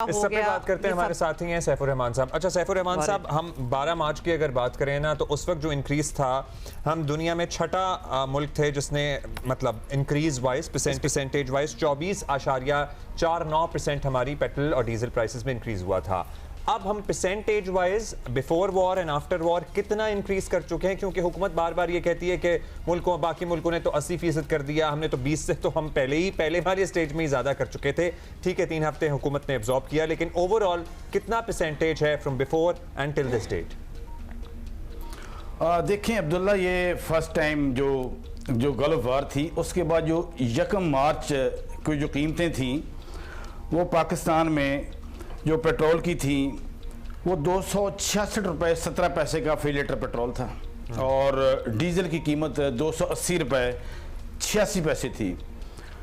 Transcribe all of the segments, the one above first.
इस सब पे बात करते हैं। हमारे साथ ही हैं सैफुर रहमान साहब। अच्छा सैफुर रहमान साहब, हम 12 मार्च की अगर बात करें ना, तो उस वक्त जो इंक्रीज था, हम दुनिया में छठा मुल्क थे जिसने मतलब इंक्रीज वाइज परसेंटेज वाइज 24.49% हमारी पेट्रोल और डीजल प्राइसेस में इंक्रीज हुआ था। अब हम percentage wise before war and after war कितना इंक्रीज कर चुके हैं? क्योंकि हुकूमत बार बार ये कहती है कि बाकी मुल्कों ने तो 80% कर दिया, हमने तो 20 से तो हम पहले बार ये स्टेज में ही ज्यादा कर चुके थे। ठीक है, 3 हफ्ते हुकूमत ने एब्जॉर्ब किया, लेकिन ओवरऑल कितना परसेंटेज है from before and till this date? देखें अब्दुल्ला, ये फर्स्ट टाइम जो गल्फ वार थी, उसके बाद जो 1 मार्च की जो कीमतें थी, वो पाकिस्तान में जो पेट्रोल की थी वो 266 रुपये 17 पैसे का फी लीटर पेट्रोल था और डीजल की कीमत 280 रुपये 86 पैसे थी।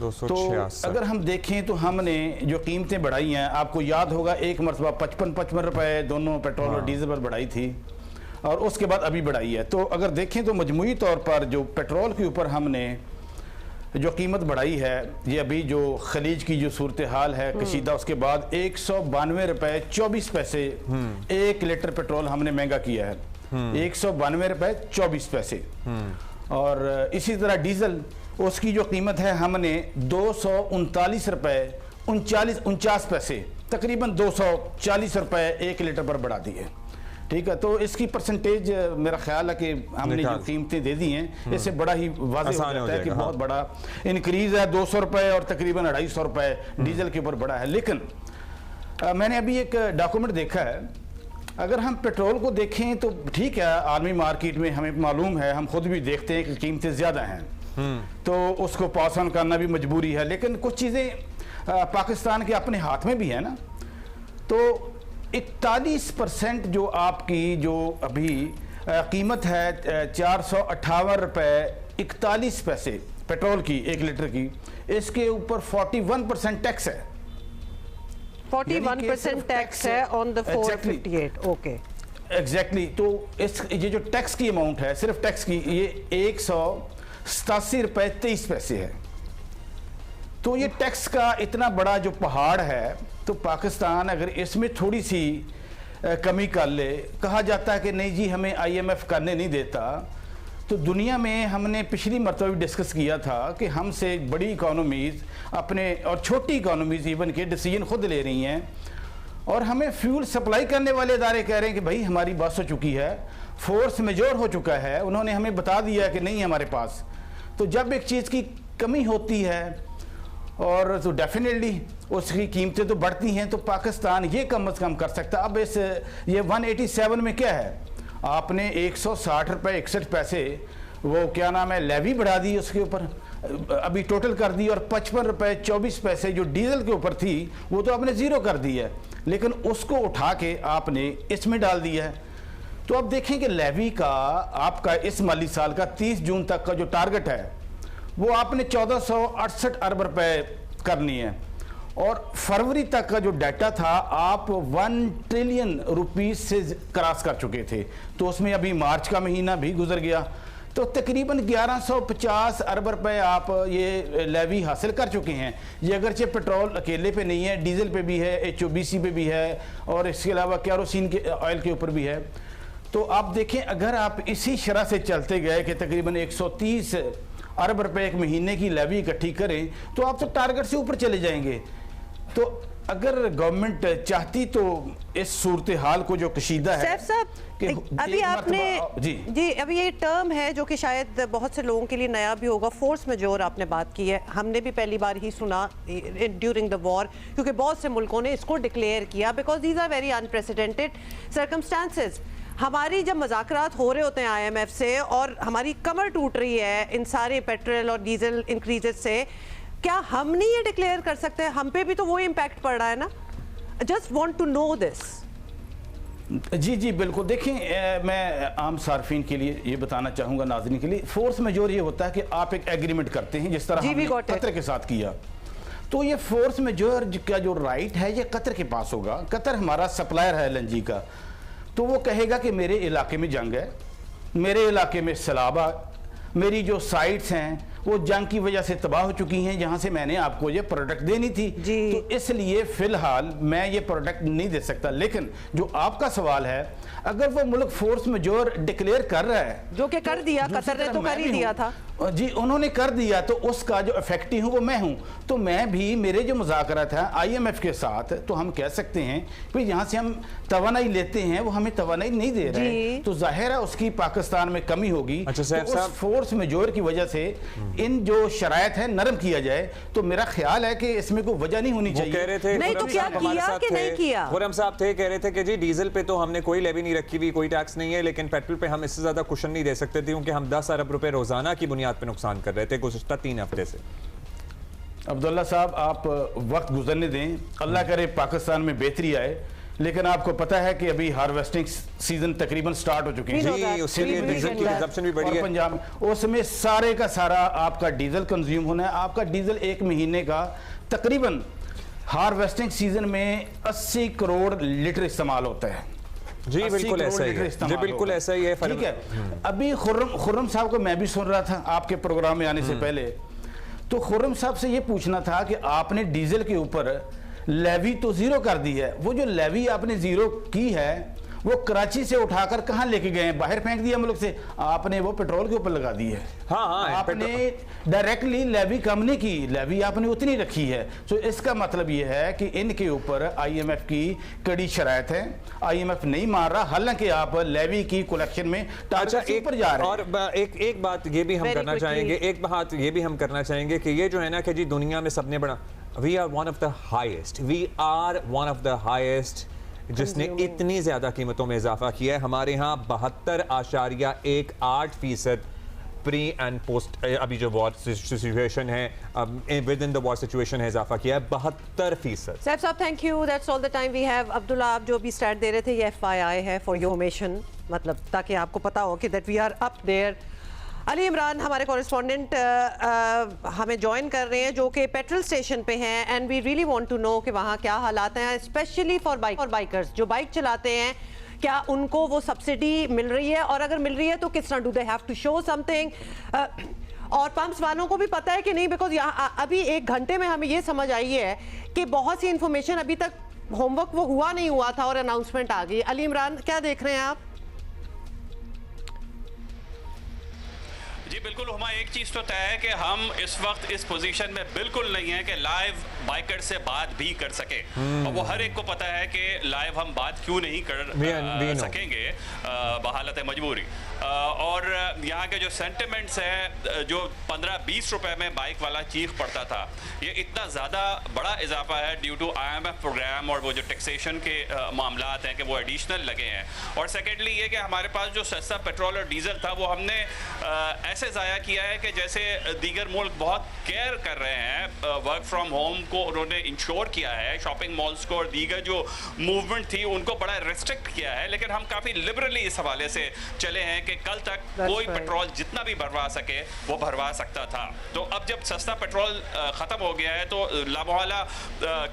तो अगर हम देखें तो हमने जो कीमतें बढ़ाई हैं, आपको याद होगा एक मरतबा 55 रुपये दोनों पेट्रोल और डीजल पर बढ़ाई थी और उसके बाद अभी बढ़ाई है। तो अगर देखें तो मजमूई तौर पर जो पेट्रोल के ऊपर हमने जो कीमत बढ़ाई है, ये अभी जो खलीज की जो सूरत हाल है कशीदा, उसके बाद 192 रुपये 24 पैसे 1 लीटर पेट्रोल हमने महंगा किया है। 192 रुपये 24 पैसे। और इसी तरह डीजल, उसकी जो कीमत है हमने 239 रुपये 49 पैसे, तकरीबन 240 रुपये 1 लीटर पर बढ़ा दी है। ठीक है, तो इसकी परसेंटेज मेरा ख्याल है कि हमने जो कीमतें दे दी हैं, इससे बड़ा ही वाज़ेह हो जाता है कि बहुत बड़ा इंक्रीज है। 200 रुपये और तकरीबन 250 रुपये डीजल के ऊपर बढ़ा है। लेकिन मैंने अभी एक डॉक्यूमेंट देखा है, अगर हम पेट्रोल को देखें तो ठीक है, आलमी मार्केट में हमें मालूम है, हम खुद भी देखते हैं कि कीमतें ज़्यादा हैं, तो उसको पास ऑन करना भी मजबूरी है। लेकिन कुछ चीज़ें पाकिस्तान के अपने हाथ में भी है ना, तो 41% जो आपकी जो अभी कीमत है 458 रुपये 41 पैसे पेट्रोल की 1 लीटर की, इसके ऊपर 41% टैक्स है। 41% टैक्स है ऑन द 458। Okay, exactly. तो इस ये जो टैक्स की अमाउंट है, सिर्फ टैक्स की, ये 187 रुपये 23 पैसे है। तो ये टैक्स का इतना बड़ा जो पहाड़ है, तो पाकिस्तान अगर इसमें थोड़ी सी कमी कर ले, कहा जाता है कि नहीं जी हमें IMF करने नहीं देता, तो दुनिया में हमने पिछली मरतबा भी डिस्कस किया था कि हमसे बड़ी इकोनॉमीज़ अपने और छोटी इकोनॉमीज़ इवन के डिसीजन खुद ले रही हैं, और हमें फ्यूल सप्लाई करने वाले इदारे कह रहे हैं कि भाई हमारी बस हो चुकी है, फोर्स मेजोर हो चुका है, उन्होंने हमें बता दिया कि नहीं हमारे पास। तो जब एक चीज़ की कमी होती है और तो डेफिनेटली उसकी कीमतें तो बढ़ती हैं, तो पाकिस्तान ये कम से कम कर सकता। अब इस ये 187 में क्या है, आपने 160 रुपये 61 पैसे वो क्या नाम है लेवी बढ़ा दी, उसके ऊपर अभी टोटल कर दी, और 55 रुपये 24 पैसे जो डीजल के ऊपर थी वो तो आपने ज़ीरो कर दी है, लेकिन उसको उठा के आपने इसमें डाल दिया है। तो अब देखें कि लेवी का आपका इस माली साल का 30 जून तक का जो टारगेट है, वो आपने 1468 अरब रुपए करनी है, और फरवरी तक का जो डाटा था आप 1 ट्रिलियन रुपीस से क्रॉस कर चुके थे। तो उसमें अभी मार्च का महीना भी गुजर गया, तो तकरीबन 1150 अरब रुपए आप ये लेवी हासिल कर चुके हैं। ये अगरचे पेट्रोल अकेले पे नहीं है, डीजल पे भी है, HOBC पे भी है, और इसके अलावा केरोसिन के ऑयल के ऊपर भी है। तो आप देखें, अगर आप इसी शरह से चलते गए कि तकरीबन 130 अरब रुपए एक महीने की लेवी इकट्ठी करें, तो आप तो टारगेट से ऊपर चले जाएंगे। तो अगर गवर्नमेंट चाहती तो इस सूरत हाल को जो कशीदा है, अभी आपने जी अभी ये टर्म है जो कि शायद बहुत से लोगों के लिए नया भी होगा, फोर्स मेजोर आपने बात की है, हमने भी पहली बार ही सुना ड्यूरिंग द वॉर, क्योंकि बहुत से मुल्कों ने इसको डिक्लेयर किया because these are very unprecedented circumstances. हमारी जब मुज़ाकरात हो रहे होते हैं IMF से और हमारी कमर टूट रही है इन सारे पेट्रोल और डीजल इंक्रीजेस से, क्या हम नहीं ये डिक्लेयर कर सकते? हम पे भी तो वो इम्पैक्ट पड़ रहा है ना। Just want to know this. जी बिल्कुल। देखें, मैं आम सार्फिन के लिए ये बताना चाहूँगा, नाज़रीन के लिए, फोर्स मेजोर ये होता है कि आप एक एग्रीमेंट करते हैं, जिस तरह हमने कतर के साथ किया। तो ये फोर्स मेजोर का जो राइट है ये कतर के पास होगा। कतर हमारा सप्लायर है LNG का, तो वो कहेगा कि मेरे इलाके में जंग है, मेरे इलाके में सैलाब, मेरी जो साइट्स हैं वो जंग की वजह से तबाह हो चुकी हैं, जहां से मैंने आपको ये प्रोडक्ट देनी थी। तो इसलिए फिलहाल मैं ये प्रोडक्ट नहीं दे सकता। लेकिन जो आपका सवाल है, अगर वो मुल्क फोर्स मेजोर डिक्लेयर कर रहा है, जो कि कर दिया, कतर ने तो कर ही दिया था जी, उन्होंने कर दिया, तो उसका जो इफेक्टिव हूं वो मैं हूं। तो मैं भी, मेरे जो मुज़ाकरात हैं IMF के साथ, तो हम कह सकते हैं कि यहाँ से हम तवानाई लेते हैं, वो हमें तवानाई नहीं दे रहे, तो जाहिर है उसकी पाकिस्तान में कमी होगी। अच्छा, तो उस फोर्स मेजोर की वजह से इन जो शरायत है नरम किया जाए, तो मेरा ख्याल है कि इसमें कोई वजह नहीं होनी चाहिए। कह रहे थे नहीं तो क्या किया कि नहीं किया? खुर्रम साहब थे, कह रहे थे कि जी डीजल पे तो हमने कोई लेवी नहीं रखी हुई, कोई टैक्स नहीं है, लेकिन पेट्रोल पे हम इससे ज्यादा कुशन नहीं दे सकते थे क्योंकि हम 10 अरब रुपए रोजाना की बुनियाद पे नुकसान कर रहे थे गुज़श्ता 3 हफ्ते से। अब्दुल्ला साहब, आप वक्त गुजरने दें, अल्लाह करे पाकिस्तान में बेहतरी आए। लेकिन आपको पता है कि अभी हार्वेस्टिंग सीजन तकरीबन स्टार्ट हो चुकी है जी, उसके लिए डीजल की कंजप्शन भी बढ़ी है पंजाब में। उसमें सारे का सारा आपका डीजल कंज्यूम होना है। आपका डीजल एक महीने का तकरीबन हार्वेस्टिंग सीजन में 80 करोड़ लीटर इस्तेमाल होता है। जी बिल्कुल ऐसा ही है, जी बिल्कुल ऐसा ही है। ठीक है, अभी खुर्रम साहब को मैं भी सुन रहा था आपके प्रोग्राम में आने से पहले, तो खुर्रम साहब से ये पूछना था कि आपने डीजल के ऊपर लेवी तो जीरो कर दी है, वो जो लेवी आपने जीरो की है वो कराची से उठाकर कहां लेके गए हैं? बाहर फेंक दिया मुल्क से, आपने वो पेट्रोल के ऊपर लगा दी है। हाँ, आपने डायरेक्टली लेवी कम नहीं की, लेवी आपने उतनी रखी है। तो इसका मतलब ये है कि इनके ऊपर IMF की कड़ी शरायत है, IMF नहीं मार रहा, हालांकि आप लेवी की कलेक्शन में टारगेट से ऊपर जा रहे हैं। और एक बात ये भी हम करना चाहेंगे, एक बात ये भी हम करना चाहेंगे कि ये जो है ना कि जी दुनिया में सबने बड़ा, we are one of the highest जिसने इतनी ज्यादा कीमतों में इजाफा किया है। हमारे यहाँ 72.18% प्री एंड पोस्ट, अभी जो वॉर सिचुएशन है, within the war situation है, इजाफा किया है 72%। साहब thank you, that's all the time we have. Abdullah, आप जो भी स्टैट दे रहे थे ये FYI है, फॉर योर इन्फॉर्मेशन, मतलब ताकि आपको पता हो कि that we are up there. Ali Imran हमारे कॉरेस्पॉन्डेंट हमें ज्वाइन कर रहे हैं जो कि पेट्रोल स्टेशन पे हैं, and we really want to know कि वहाँ क्या हालात हैं, स्पेशली फॉर बाइकर्स जो बाइक चलाते हैं, क्या उनको वो सब्सिडी मिल रही है, और अगर मिल रही है तो किस तरह do they have to show something, और पंप्स वालों को भी पता है कि नहीं, बिकॉज यहाँ अभी 1 घंटे में हमें ये समझ आई है कि बहुत सी इंफॉर्मेशन अभी तक होमवर्क वो हुआ नहीं हुआ था और अनाउंसमेंट आ गई। अली इमरान, क्या देख रहे हैं आप? जी बिल्कुल हुमा, एक चीज़ तो तय है कि हम इस वक्त इस पोजीशन में बिल्कुल नहीं है कि लाइव बाइकर से बात भी कर सके, और वो हर एक को पता है कि लाइव हम बात क्यों नहीं कर सकेंगे बहालत मजबूरी। और यहाँ के जो सेंटिमेंट्स हैं, जो 15-20 रुपए में बाइक वाला चीख पड़ता था, ये इतना ज़्यादा बड़ा इजाफा है ड्यू टू IMF प्रोग्राम और वो जो टैक्सेशन के मामलात हैं कि वो एडिशनल लगे हैं। और सेकेंडली ये कि हमारे पास जो सस्ता पेट्रोल और डीजल था वो हमने ऐसे ज़ाया किया है कि जैसे दीगर मुल्क बहुत केयर कर रहे हैं, वर्क फ्रॉम होम को उन्होंने इंश्योर किया है, शॉपिंग मॉल्स को और दीगर जो मूवमेंट थी उनको बड़ा रिस्ट्रिक्ट किया है, लेकिन हम काफ़ी लिबरली इस हवाले से चले हैं कि कल तक कोई पेट्रोल जितना भी भरवा सके वो भरवा सकता था। तो अब जब सस्ता पेट्रोल ख़त्म हो गया है तो लामोहला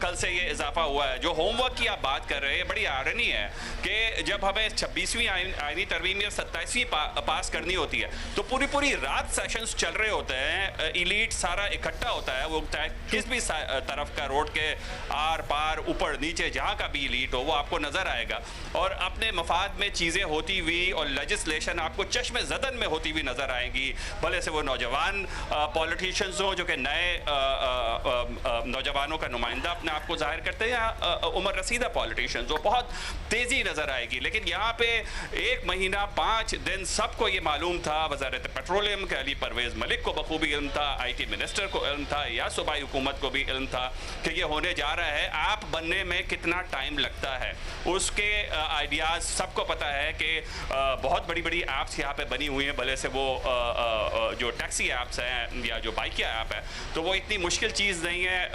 कल से ये इजाफा हुआ है। जो होमवर्क की आप बात कर रहे हैं, बड़ी आयरनी है कि जब हमें 26वीं आईनी तरमीम या 27वीं पास करनी होती है तो पूरी रात सेशंस चल रहे होते हैं, इलीट सारा इकट्ठा होता है, वो चाहे किस भी तरफ का, रोड के आर पार ऊपर नीचे जहाँ का भी इलीट हो वो आपको नजर आएगा, और अपने मफाद में चीज़ें होती हुई और लेजिस्लेशन आपको चश्मे ज़दन में होती हुई नजर आएंगी, भले से वो नौजवान पॉलिटिशियंस हो जो कि नए नौजवानों का नुमाइंदा अपने आप को जाहिर करते हैं, या उम्र रसीदा पॉलिटिशियंस, जो बहुत तेज़ी नजर आएगी। लेकिन यहाँ पे 1 महीना 5 दिन सबको ये मालूम था, वज़ारत पेट्रोलियम के अली परवेज़ मलिक को बखूबी इल्म था, IT मिनिस्टर को इल्म था, या सूबाई हुकूमत को भी इल्म था कि ये होने जा रहा है। ऐप बनने में कितना टाइम लगता है उसके आइडियाज़ सबको पता है कि बहुत बड़ी ऐप्स यहाँ पे बनी हुई हैं, भले से वो जो टैक्सी ऐप्स हैं या जो बाइकिया ऐप है, तो वो इतनी मुश्किल चीज़ नहीं है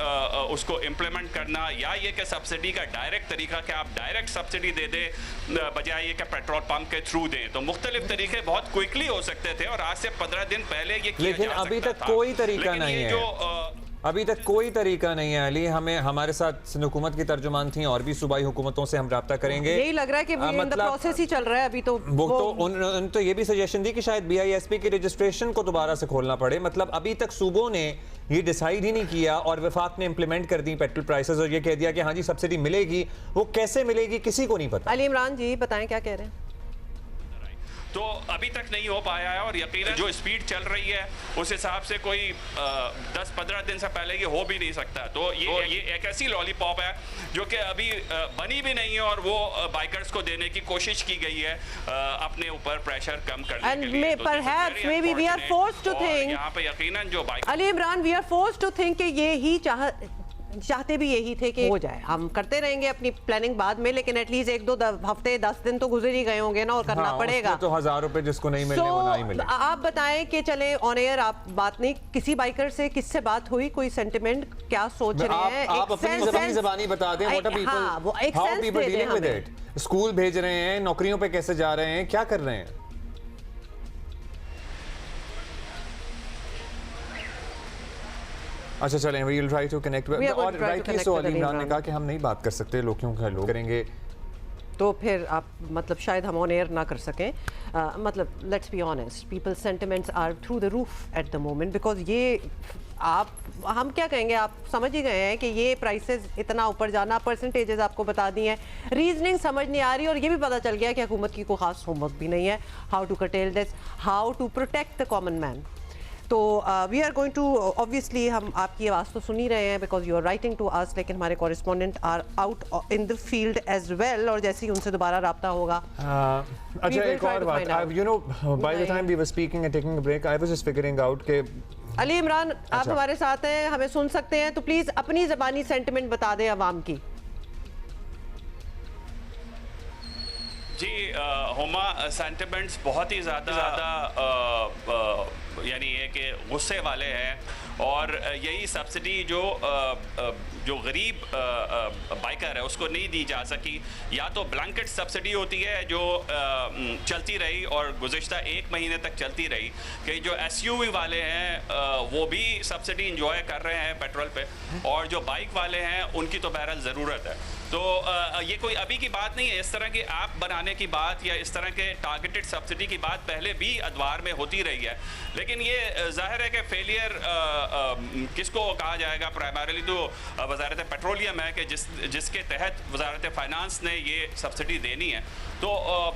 उसको इम्प्लीमेंट करना, या ये कि सब्सिडी का डायरेक्ट तरीका कि आप डायरेक्ट सब्सिडी दे दें बजाय ये कि पेट्रोल पंप के थ्रू दें, तो मुख्तलिफ तरीके बहुत क्विकली हो सकते थे और आज से 15 दिन पहले ये किया लेकिन जा अभी सकता तक था। कोई तरीका नहीं है। जो अभी तक कोई तरीका नहीं है अली। हमें हमारे साथ सिंध हुकूमत की तर्जुमान थी और भी सूबाई हुकूमतों से हम रब्ता करेंगे। यही लग रहा है कि इन द प्रोसेस ही चल रहा है अभी तो। वो तो उन तो ये भी सजेशन दी कि शायद BISP की रजिस्ट्रेशन को दोबारा से खोलना पड़े। मतलब अभी तक सूबों ने ये डिसाइड ही नहीं किया और वफाक ने इंप्लीमेंट कर दी पेट्रोल प्राइसेस और ये कह दिया कि हाँ जी सब्सिडी मिलेगी। वो कैसे मिलेगी किसी को नहीं पता। अली इमरान जी बताएं क्या कह रहे हैं। तो अभी तक नहीं हो पाया है और यकीनन जो स्पीड चल रही है उस हिसाब से कोई 10-15 दिन से पहले ये हो भी नहीं सकता। तो ये एक ऐसी लॉलीपॉप है जो कि अभी बनी भी नहीं है और वो बाइकर्स को देने की कोशिश की गई है अपने ऊपर प्रेशर कम करने के लिए। तो perhaps maybe we are forced to think, यहाँ पे यकीनन जो bike Ali Imran we are forced to think कि ये ही चाहते भी यही थे कि हो जाए। हम करते रहेंगे अपनी प्लानिंग बाद में, लेकिन एटलीस्ट 1-2 हफ्ते 10 दिन तो गुजर ही गए होंगे ना और करना हाँ, पड़ेगा। तो 1000 रुपए जिसको नहीं मिलने वो नहीं मिले। आप बताएं कि चले ऑन एयर आप बात नहीं, किसी बाइकर से किससे बात हुई, कोई सेंटिमेंट क्या सोच रहे हैं? आप अपनी ज़बानी बता दें what are people, how people dealing with it. School भेज रहे हैं, नौकरियों पे कैसे जा रहे हैं, क्या कर रहे हैं? अच्छा चलें, we will try to connect with और राइटली सो अली इमरान ने कहा कि हम नहीं बात कर सकते लोग, क्योंकि लोग करेंगे तो फिर आप मतलब शायद हम ऑन एयर ना कर सकें। मतलब let's be honest, people sentiments are through the roof at the moment because ये हम क्या कहेंगे, आप समझ ही गए हैं कि ये प्राइसेस इतना ऊपर जाना, परसेंटेजेस आपको बता दी हैं, रीजनिंग समझ नहीं आ रही और ये भी पता चल गया कि हुकूमत की कोई खास होमवर्क भी नहीं है how to curtail this, how to protect the common man. तो we are going to obviously हम आपकी आवाज़ तो सुन ही रहे हैं because you are writing to us, लेकिन हमारे correspondent are out in the field as well और जैसे ही उनसे दोबारा रब्ता होगा। अच्छा एक और बात, you know by the time we were speaking and taking a break I was just figuring out कि अली इमरान आप हमारे साथ हैं, हमें सुन सकते हैं, तो प्लीज अपनी ज़बानी सेंटिमेंट बता दें अवाम की। जी हुमा, सेंटिमेंट्स बहुत ही ज़्यादा यानी ये कि गुस्से वाले हैं और यही सब्सिडी जो गरीब बाइकर है उसको नहीं दी जा सकी। या तो ब्लैंकेट सब्सिडी होती है जो चलती रही और गुज़िश्ता 1 महीने तक चलती रही कि जो SUV वाले हैं वो भी सब्सिडी इंजॉय कर रहे हैं पेट्रोल पे, और जो बाइक वाले हैं उनकी तो बहरहाल ज़रूरत है। तो ये कोई अभी की बात नहीं है, इस तरह की ऐप बनाने की बात या इस तरह के टारगेटेड सब्सिडी की बात पहले भी अदवार में होती रही है। लेकिन ये जाहिर है कि फेलियर किसको कहा जाएगा, प्राइमरीली तो वजारत पेट्रोलियम है कि जिसके तहत वजारत फाइनेंस ने ये सब्सिडी देनी है। तो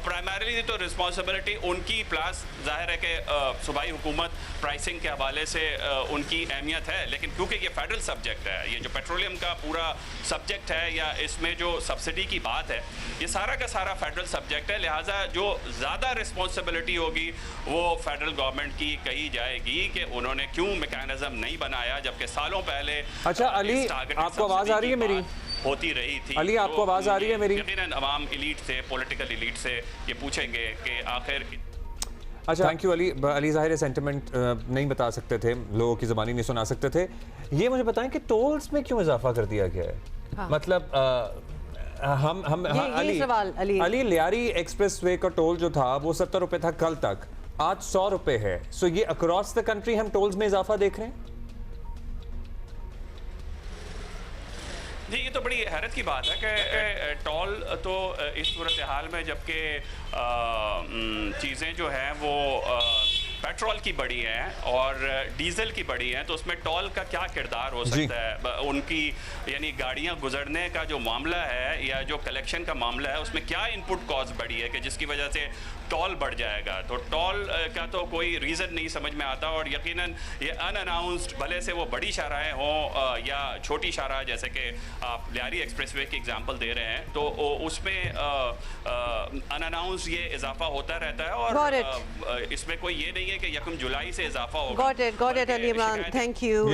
प्राइमरीली तो रिस्पॉन्सिबिलिटी उनकी, प्लस जाहिर है कि सूबाई हुकूमत प्राइसिंग के हवाले से उनकी अहमियत है। लेकिन क्योंकि ये फेडरल सब्जेक्ट है, ये जो पेट्रोलियम का पूरा सब्जेक्ट है या इसमें जो सब्सिडी की बात है ये सारा का सारा फेडरल सब्जेक्ट है, लिहाजा जो ज़्यादा रिस्पॉन्सिबिलिटी होगी वो फेडरल गवर्नमेंट की कही जाएगी कि उन्होंने क्यों मैकेनिज्म नहीं बनाया, जबकि सालों पहले। अच्छा अली आपको आवाज़ आ रही है मेरी? होती रही थी। अली आपको आवाज़ आ रही है मेरी? यकीनन अवाम एलीट से, पॉलिटिकल एलीट से ये पूछेंगे कि आखिर। अच्छा थैंक यू अली। अली ज़ाहिर सेंटिमेंट नहीं बता सकते थे, लोगों की ज़बानी नहीं सुना सकते थे। ये मुझे बताएं कि टोल्स में क्यों इजाफा कर दिया गया है? हाँ। मतलब अली लियारी एक्सप्रेस वे का टोल जो था वो 70 रुपए था कल तक, आज 100 रुपए है। सो ये अक्रॉस द कंट्री हम टोल्स में इजाफा देख रहे हैं। जी ये तो बड़ी हैरत की बात है कि टोल तो इस सूरत हाल में, जबकि चीज़ें जो हैं वो पेट्रोल की बड़ी हैं और डीजल की बड़ी हैं, तो उसमें टोल का क्या किरदार हो सकता है? उनकी यानी गाड़ियां गुजरने का जो मामला है या जो कलेक्शन का मामला है उसमें क्या इनपुट कॉस्ट बढ़ी है कि जिसकी वजह से टोल बढ़ जाएगा? तो टोल का तो कोई रीज़न नहीं समझ में आता। और यकीनन ये अनअनाउंस्ड, भले से वो बड़ी शाहराहें हों या छोटी शाहराह, जैसे कि आप लियारी एक्सप्रेसवे की एग्जांपल दे रहे हैं, तो उसमें अनअनाउंस्ड ये इजाफा होता रहता है और इसमें कोई ये नहीं है कि 1 जुलाई से इजाफा होगा। Got it, Ali Imran, thank you.